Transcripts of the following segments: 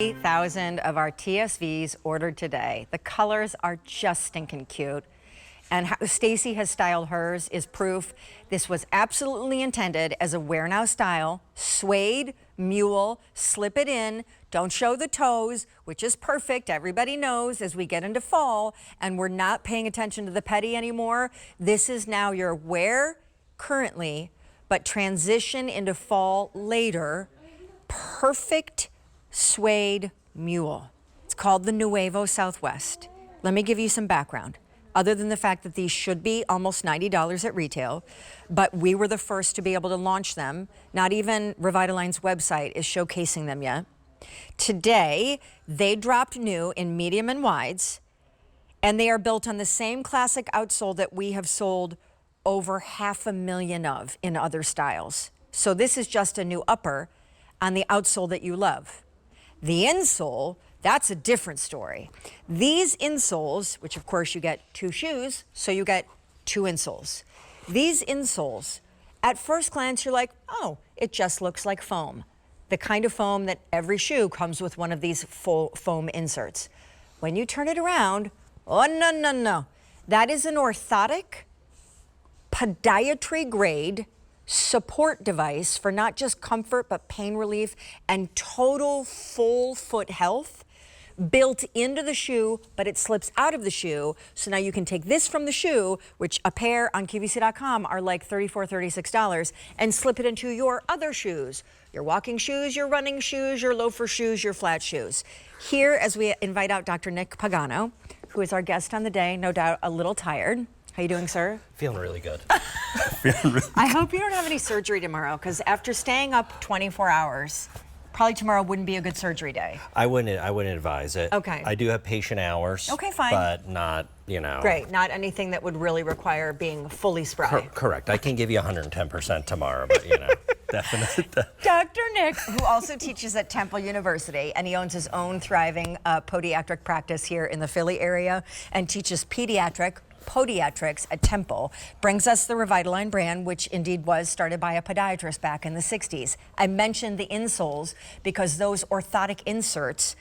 8,000 of our TSVs ordered today. The colors are just stinking cute. And how Stacy has styled hers is proof this was absolutely intended as a wear now style, suede, mule, slip it in, don't show the toes, which is perfect. Everybody knows as we get into fall and we're not paying attention to the petty anymore, this is now your wear currently, but transition into fall later. Perfect suede mule. It's called the Nuevo Southwest. Let me give you some background. Other than the fact that these should be almost $90 at retail, but we were the first to be able to launch them. Not even Revitalign's website is showcasing them yet. Today, they dropped new in medium and wides, and they are built on the same classic outsole that we have sold over 500,000 of in other styles. So this is just a new upper on the outsole that you love. The insole, that's a different story. These insoles, which of course you get two shoes, so you get two insoles. These insoles, at first glance, you're like, oh, it just looks like foam. The kind of foam that every shoe comes with one of these full foam inserts. When you turn it around, oh, no, no, no. That is an orthotic, podiatry grade support device for not just comfort, but pain relief and total full foot health built into the shoe, but it slips out of the shoe. So now you can take this from the shoe, which a pair on QVC.com are like $34, $36, and slip it into your other shoes, your walking shoes, your running shoes, your loafer shoes, your flat shoes. Here, as we invite out Dr. Nick Pagano, who is our guest on the day, no doubt a little tired. How you doing, sir? Feeling really good. I hope you don't have any surgery tomorrow, because after staying up 24 hours, probably tomorrow wouldn't be a good surgery day. I wouldn't advise it. Okay. I do have patient hours. Okay, fine. But not, you know. Great, not anything that would really require being fully spry. Correct. I can give you 110% tomorrow, but you know, definitely. Dr. Nick, who also teaches at Temple University, and he owns his own thriving podiatric practice here in the Philly area, and teaches podiatrics at Temple, brings us the Revitalign brand, which indeed was started by a podiatrist back in the 60s. I mentioned the insoles because those orthotic inserts,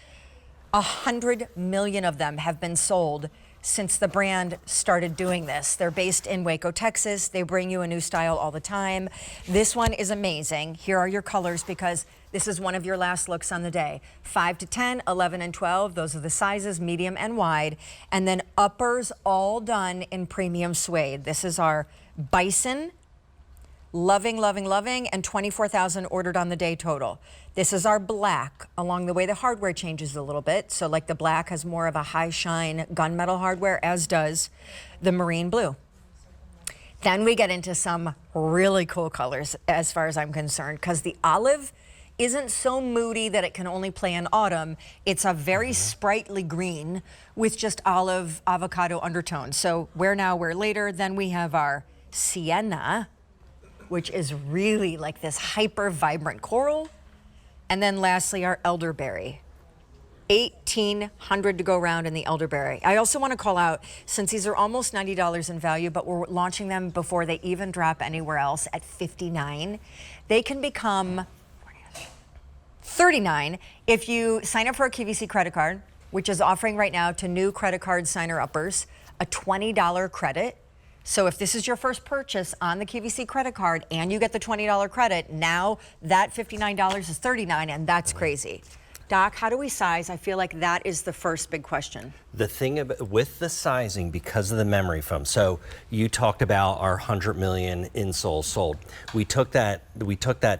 100 million of them have been sold since the brand started doing this. They're based in Waco, Texas. They bring you a new style all the time. This one is amazing. Here are your colors because this is one of your last looks on the day. 5 to 10, 11 and 12, those are the sizes, medium and wide. And then uppers all done in premium suede. This is our bison, loving, loving, loving, and 24,000 ordered on the day total. This is our black. Along the way, the hardware changes a little bit. So like the black has more of a high shine gunmetal hardware, as does the marine blue. Then we get into some really cool colors as far as I'm concerned, because the olive isn't so moody that it can only play in autumn. It's a very sprightly green with just olive avocado undertones. So wear now, wear later. Then we have our sienna, which is really like this hyper vibrant coral. And then lastly, our elderberry. 1,800 to go around in the elderberry. I also want to call out, since these are almost $90 in value, but we're launching them before they even drop anywhere else at $59, they can become $39 if you sign up for a QVC credit card, which is offering right now to new credit card signer uppers a $20 credit. So if this is your first purchase on the QVC credit card and you get the $20 credit, now that $59 is $39, and that's crazy. Doc, how do we size? I feel like that is the first big question. The thing about, with the sizing, because of the memory foam, so you talked about our 100 million insoles sold. We took that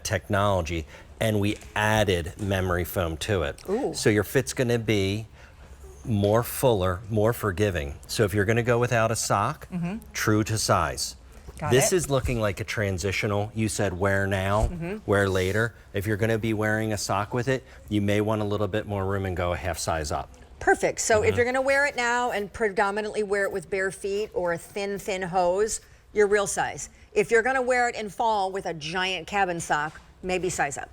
technology and we added memory foam to it. Ooh. So your fit's gonna be more fuller, more forgiving. So if you're gonna go without a sock, true to size. This is looking like a transitional. You said wear now, wear later. If you're gonna be wearing a sock with it, you may want a little bit more room and go a half size up. Perfect. So if you're gonna wear it now and predominantly wear it with bare feet or a thin hose, your real size. If you're gonna wear it in fall with a giant cabin sock, maybe size up.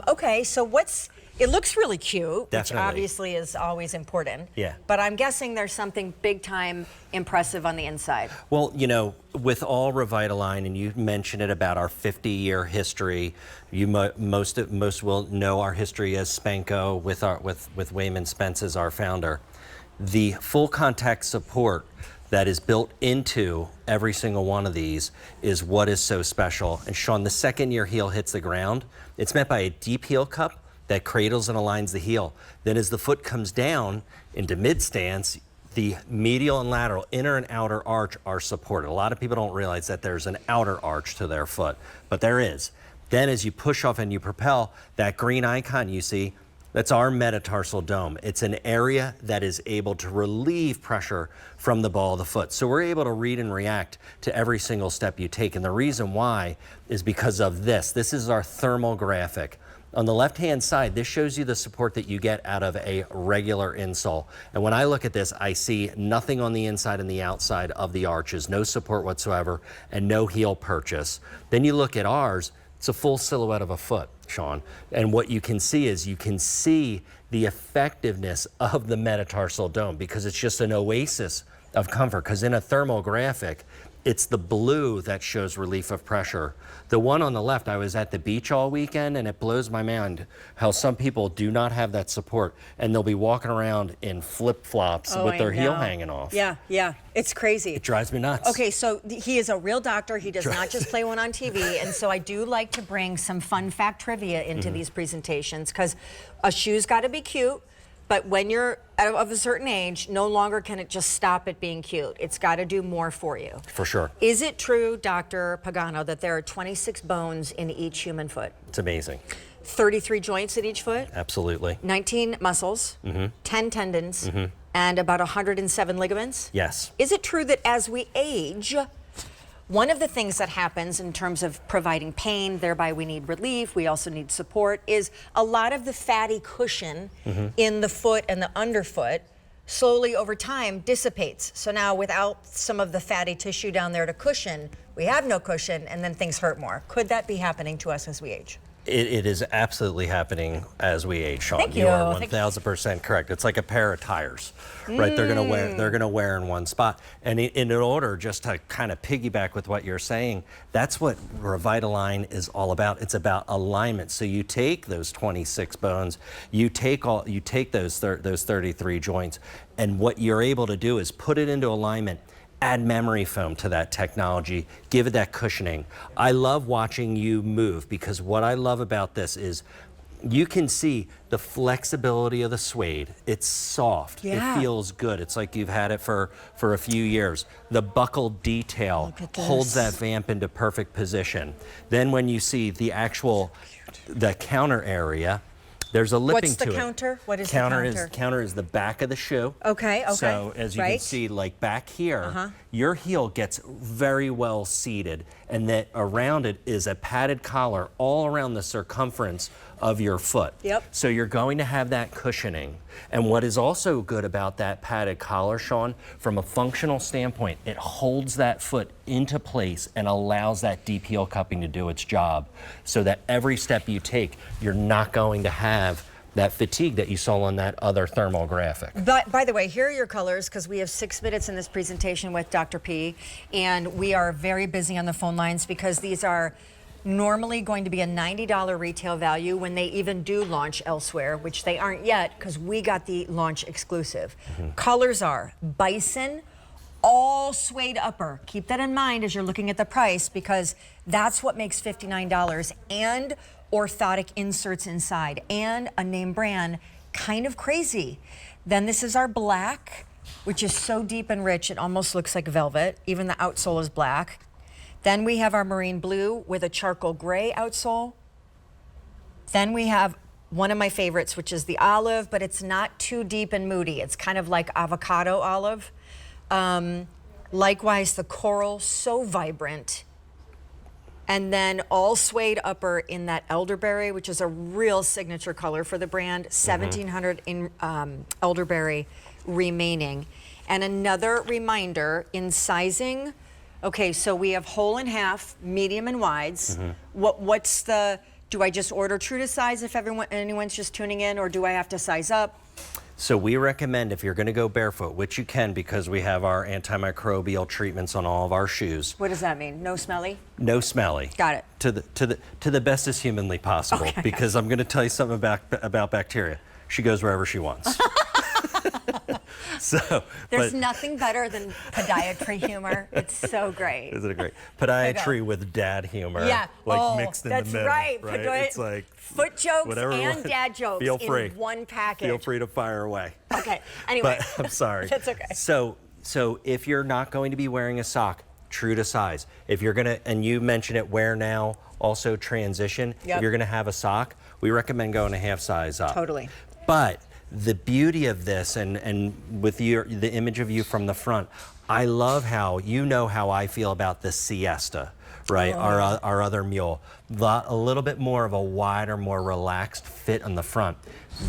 Okay, so what's It looks really cute, Definitely. which obviously is always important. Yeah. But I'm guessing there's something big time impressive on the inside. Well, you know, with all Revitalign, and you mentioned it about our 50-year history, most will know our history as Spanko with Wayman Spence as our founder. The full contact support that is built into every single one of these is what is so special. And Sean, the second your heel hits the ground, it's met by a deep heel cup that cradles and aligns the heel. Then as the foot comes down into mid stance, the medial and lateral, inner and outer arch are supported. A lot of people don't realize that there's an outer arch to their foot, but there is. Then as you push off and you propel, that green icon you see, that's our metatarsal dome. It's an area that is able to relieve pressure from the ball of the foot. So we're able to read and react to every single step you take. And the reason why is because of this. This is our thermal graphic. On the left-hand side, this shows you the support that you get out of a regular insole. And when I look at this, I see nothing on the inside and the outside of the arches, no support whatsoever, and no heel purchase. Then you look at ours, it's a full silhouette of a foot, Sean. And what you can see is you can see the effectiveness of the metatarsal dome because it's just an oasis of comfort. Because in a thermal graphic, it's the blue that shows relief of pressure. The one on the left, I was at the beach all weekend, and it blows my mind how some people do not have that support, and they'll be walking around in flip-flops with their heel hanging off. Yeah, it's crazy. It drives me nuts. Okay, so he is a real doctor. He does not just play one on TV, and so I do like to bring some fun fact trivia into these presentations, because a shoe's got to be cute. But when you're of a certain age, no longer can it just stop at being cute. It's got to do more for you. For sure. Is it true, Dr. Pagano, that there are 26 bones in each human foot? It's amazing. 33 joints at each foot? Absolutely. 19 muscles, 10 tendons, and about 107 ligaments? Yes. Is it true that as we age, one of the things that happens in terms of providing pain, thereby we need relief, we also need support, is a lot of the fatty cushion in the foot and the underfoot slowly over time dissipates. So now without some of the fatty tissue down there to cushion, we have no cushion and then things hurt more. Could that be happening to us as we age? It is absolutely happening as we age, Sean. Thank You you. are 1,000% correct. It's like a pair of tires, right? They're gonna wear in one spot. And in order, just to kind of piggyback with what you're saying, that's what Revitalign is all about. It's about alignment. So you take those 26 bones, you take those 33 joints, and what you're able to do is put it into alignment. Add memory foam to that technology, give it that cushioning. I love watching you move because what I love about this is you can see the flexibility of the suede. It's soft, it feels good. It's like you've had it for a few years. The buckle detail holds that vamp into perfect position. Then when you see the counter area, there's a lipping to it. What's the counter? What is counter the counter? Counter is the back of the shoe. Okay. So as you can see, like back here, your heel gets very well seated, and that around it is a padded collar all around the circumference of your foot. Yep. So you're going to have that cushioning. And what is also good about that padded collar, Sean, from a functional standpoint, it holds that foot into place and allows that deep heel cupping to do its job, so that every step you take, you're not going to have that fatigue that you saw on that other thermal graphic. But by the way, here are your colors, because we have 6 minutes in this presentation with Dr. P, and we are very busy on the phone lines because these are normally going to be a $90 retail value when they even do launch elsewhere, which they aren't yet because we got the launch exclusive. Colors are bison, all suede upper. Keep that in mind as you're looking at the price, because that's what makes $59, and orthotic inserts inside, and a name brand. Kind of crazy. Then this is our black, which is so deep and rich it almost looks like velvet. Even the outsole is black. Then we have our marine blue with a charcoal gray outsole. Then we have one of my favorites, which is the olive, but it's not too deep and moody. It's kind of like avocado olive. Likewise, the coral, so vibrant. And then all suede upper in that elderberry, which is a real signature color for the brand. 1,700 in elderberry remaining. And another reminder in sizing. Okay, so we have whole and half, medium and wides. What's the Do I just order true to size if anyone's just tuning in, or do I have to size up? So we recommend if you're going to go barefoot, which you can because we have our antimicrobial treatments on all of our shoes. What does that mean? No smelly? No smelly. Got it. To the best as humanly possible. Okay. Because I'm going to tell you something about bacteria. She goes wherever she wants. There's nothing better than podiatry humor. It's so great. Isn't it great? Podiatry with dad humor. Yeah. Like mixed in the middle. That's right. It's like foot jokes whatever, and dad jokes feel free. in one package. Feel free to fire away. Okay. Anyway. But I'm sorry. That's okay. So if you're not going to be wearing a sock, true to size. If you're gonna, and you mentioned it, wear now, also transition. Yep. If you're gonna have a sock, we recommend going a half size up. Totally. But the beauty of this, and with the image of you from the front, I love how, you know how I feel about the Siesta, right? Oh. Our other mule. A little bit more of a wider, more relaxed fit on the front.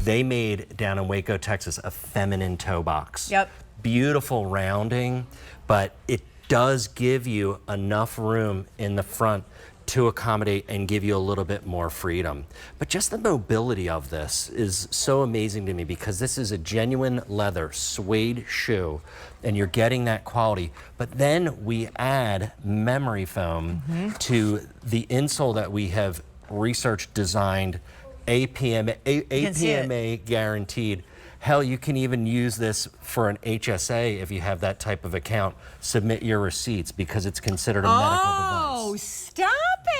They made, down in Waco, Texas, a feminine toe box. Yep. Beautiful rounding, but it does give you enough room in the front to accommodate and give you a little bit more freedom. But just the mobility of this is so amazing to me because this is a genuine leather suede shoe and you're getting that quality. But then we add memory foam to the insole that we have research designed, APMA guaranteed. Hell, you can even use this for an HSA if you have that type of account. Submit your receipts because it's considered a medical device. Oh, stop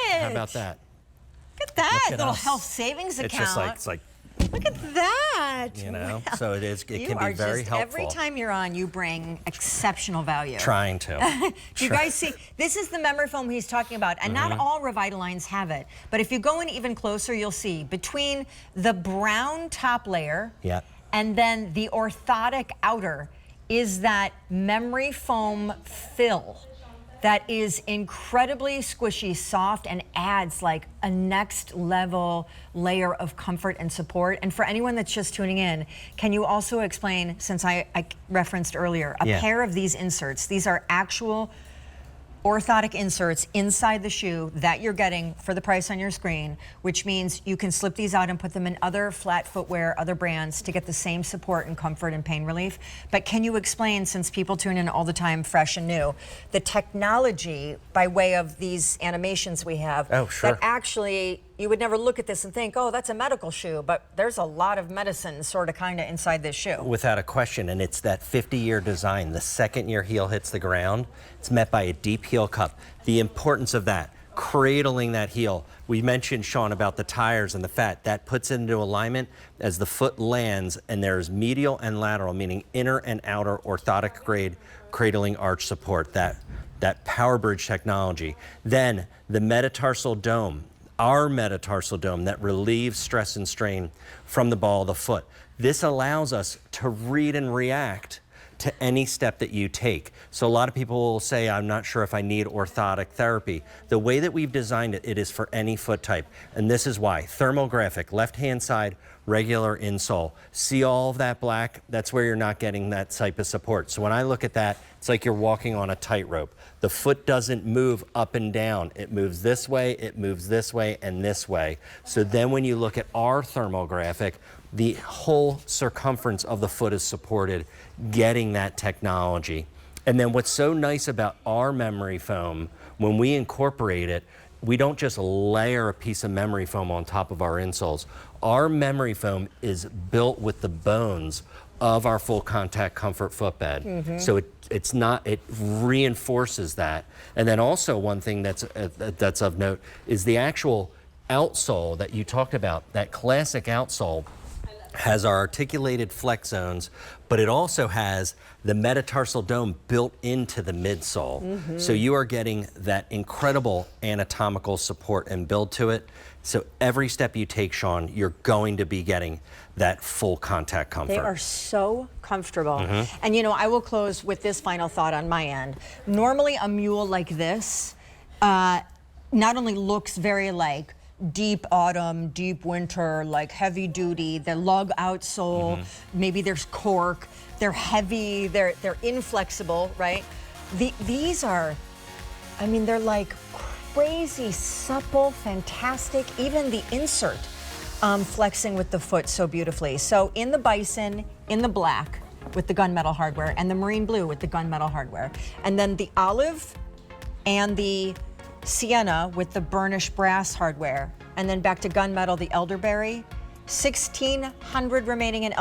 it! How about that? Look at that Look at little us. health savings account. It's just like, it's like, look at that. you know, so it is. It You can are be very just, helpful. every time you're on, you bring exceptional value. Trying to. Do you guys see? This is the memory foam he's talking about, and not all Revitaligns have it. But if you go in even closer, you'll see between the brown top layer Yeah. and then the orthotic outer is that memory foam fill that is incredibly squishy, soft, and adds like a next level layer of comfort and support. And for anyone that's just tuning in, can you also explain, since I referenced earlier, a pair of these inserts, these are actual orthotic inserts inside the shoe that you're getting for the price on your screen, which means you can slip these out and put them in other flat footwear, other brands to get the same support and comfort and pain relief. But can you explain, since people tune in all the time, fresh and new, the technology by way of these animations we have that actually you would never look at this and think, oh, that's a medical shoe, but there's a lot of medicine sort of kind of inside this shoe. Without a question, and it's that 50-year design. The second your heel hits the ground, it's met by a deep heel cup. The importance of that, cradling that heel. We mentioned, Sean, about the tires and the fat. That puts it into alignment as the foot lands, and there's medial and lateral, meaning inner and outer orthotic grade cradling arch support, that power bridge technology. Then the metatarsal dome, our metatarsal dome that relieves stress and strain from the ball of the foot. This allows us to read and react to any step that you take. So a lot of people will say, I'm not sure if I need orthotic therapy. The way that we've designed it, it is for any foot type. And this is why. Thermographic, left-hand side, regular insole. See all of that black? That's where you're not getting that type of support. So when I look at that, it's like you're walking on a tightrope. The foot doesn't move up and down. It moves this way, it moves this way, and this way. So then when you look at our thermographic, the whole circumference of the foot is supported, getting that technology. And then what's so nice about our memory foam, when we incorporate it, we don't just layer a piece of memory foam on top of our insoles. Our memory foam is built with the bones of our full contact comfort footbed. So it reinforces that. And then also one thing that's of note is the actual outsole that you talked about. That classic outsole has our articulated flex zones, but it also has the metatarsal dome built into the midsole. So you are getting that incredible anatomical support and build to it. So every step you take, Sean, you're going to be getting that full contact comfort. They are so comfortable. And you know, I will close with this final thought on my end. Normally a mule like this not only looks very like deep autumn, deep winter, like heavy duty, the lug outsole, maybe there's cork, they're heavy, they're inflexible, right? These are, I mean, they're crazy supple, fantastic. Even the insert flexing with the foot so beautifully. So in the bison, in the black with the gunmetal hardware, and the marine blue with the gunmetal hardware, and then the olive and the sienna with the burnished brass hardware, and then back to gunmetal, the elderberry. 1,600 remaining in